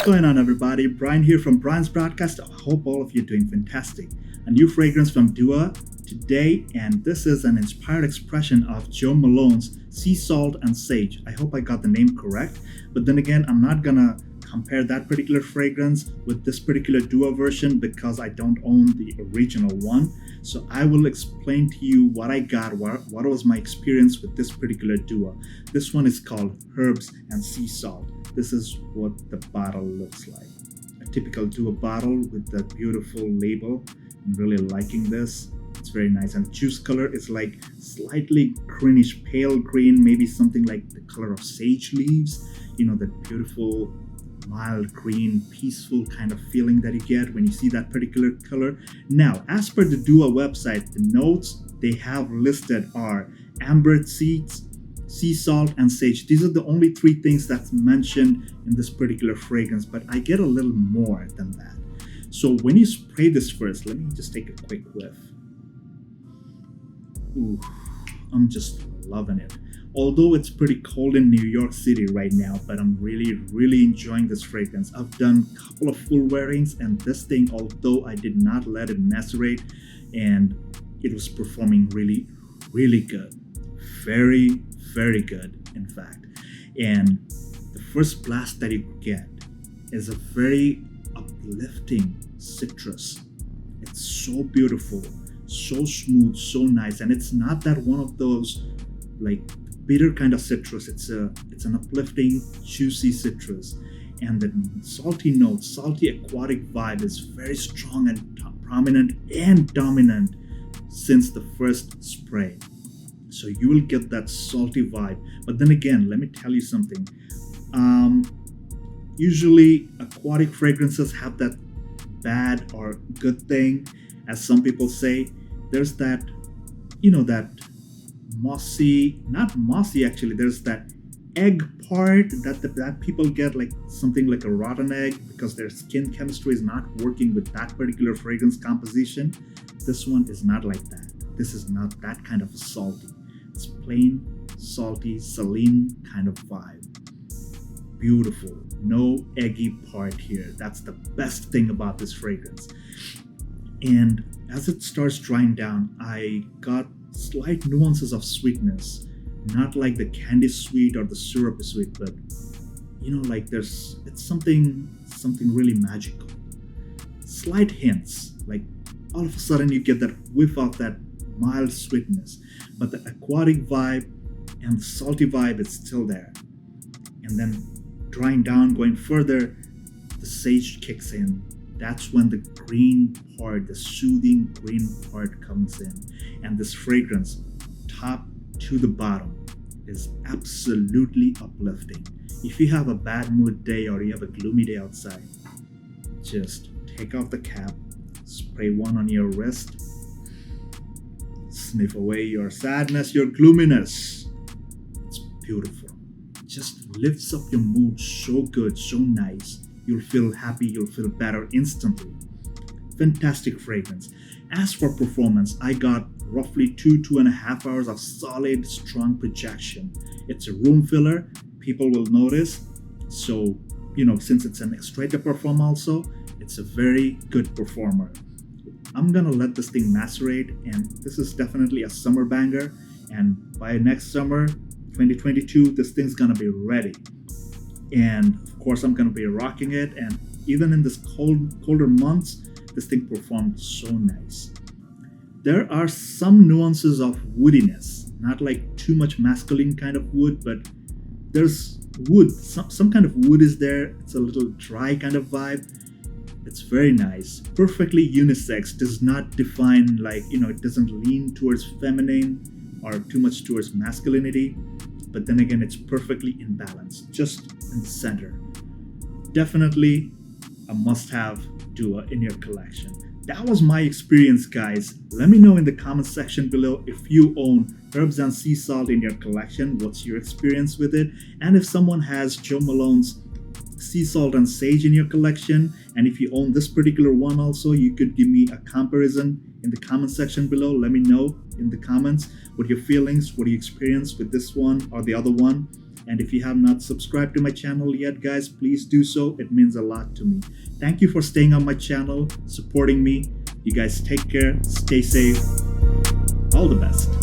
going on, everybody? Brian here from Brian's Broadcast. I hope all of you are doing fantastic. A new fragrance from Dua today, and this is an inspired expression of Joe Malone's Sea Salt and Sage. I hope I got the name correct, but then again, I'm not gonna compare that particular fragrance with this particular Dua version because I don't own the original one. So I will explain to you what I got, what was my experience with this particular Dua. This one is called Herbs and Sea Salt. This is what the bottle looks like. A typical Dua bottle with that beautiful label. I'm really liking this. It's very nice, and the juice color is like slightly greenish pale green, maybe something like the color of sage leaves. You know, that beautiful mild green, peaceful kind of feeling that you get when you see that particular color. Now, as per the Dua website, the notes they have listed are amber seeds, sea salt, and sage. These are the only three things that's mentioned in this particular fragrance, but I get a little more than that. So when you spray this first, let me just take a quick whiff. Ooh, I'm just loving it. Although it's pretty cold in New York City right now, but I'm really enjoying this fragrance. I've done a couple of full wearings, and this thing, although I did not let it macerate, and it was performing really good. Very good, in fact. And the first blast that you get is a very uplifting citrus. It's so beautiful, so smooth, so nice, and it's not that one of those like bitter kind of citrus. It's an uplifting, juicy citrus, and the salty note, salty aquatic vibe is very strong and prominent and dominant since the first spray. So you will get that salty vibe. But then again, let me tell you something. Usually aquatic fragrances have that bad or good thing, as some people say. There's that, that mossy, not mossy actually, there's that egg part that people get, like something like a rotten egg, because their skin chemistry is not working with that particular fragrance composition. This one is not like that. This is not that kind of salty. It's plain salty saline kind of vibe. Beautiful, no eggy part here. That's the best thing about this fragrance. And as it starts drying down, I got slight nuances of sweetness, not like the candy sweet or the syrup sweet, but like it's something really magical. Slight hints, like all of a sudden you get that whiff of that mild sweetness, but the aquatic vibe and the salty vibe is still there. And then drying down, going further, the sage kicks in. That's when the green part, the soothing green part comes in. And this fragrance, top to the bottom, is absolutely uplifting. If you have a bad mood day or you have a gloomy day outside, just take off the cap, spray one on your wrist, sniff away your sadness, your gloominess. It's beautiful. It just lifts up your mood so good, so nice. You'll feel happy, you'll feel better instantly. Fantastic fragrance. As for performance, I got roughly 2.5 hours of solid, strong projection. It's a room filler, people will notice. So, since it's an straight to perform also, it's a very good performer. I'm gonna let this thing macerate, and this is definitely a summer banger. And by next summer, 2022, this thing's gonna be ready. And of course, I'm gonna be rocking it. And even in this colder months, this thing performed so nice. There are some nuances of woodiness, not like too much masculine kind of wood, but there's wood. Some kind of wood is there. It's a little dry kind of vibe. It's very nice. Perfectly unisex. Does not define it doesn't lean towards feminine or too much towards masculinity. But then again, it's perfectly in balance, just in the center. Definitely a must-have Dua in your collection. That was my experience, guys. Let me know in the comment section below if you own Herbs and Sea Salt in your collection. What's your experience with it? And if someone has Joe Malone's Sea Salt and Sage in your collection, and if you own this particular one also, you could give me a comparison in the comment section below. Let me know in the comments what your feelings, what you experienced with this one or the other one. And if you have not subscribed to my channel yet, guys, please do so. It means a lot to me. Thank you for staying on my channel, supporting me. You guys take care, stay safe. All the best.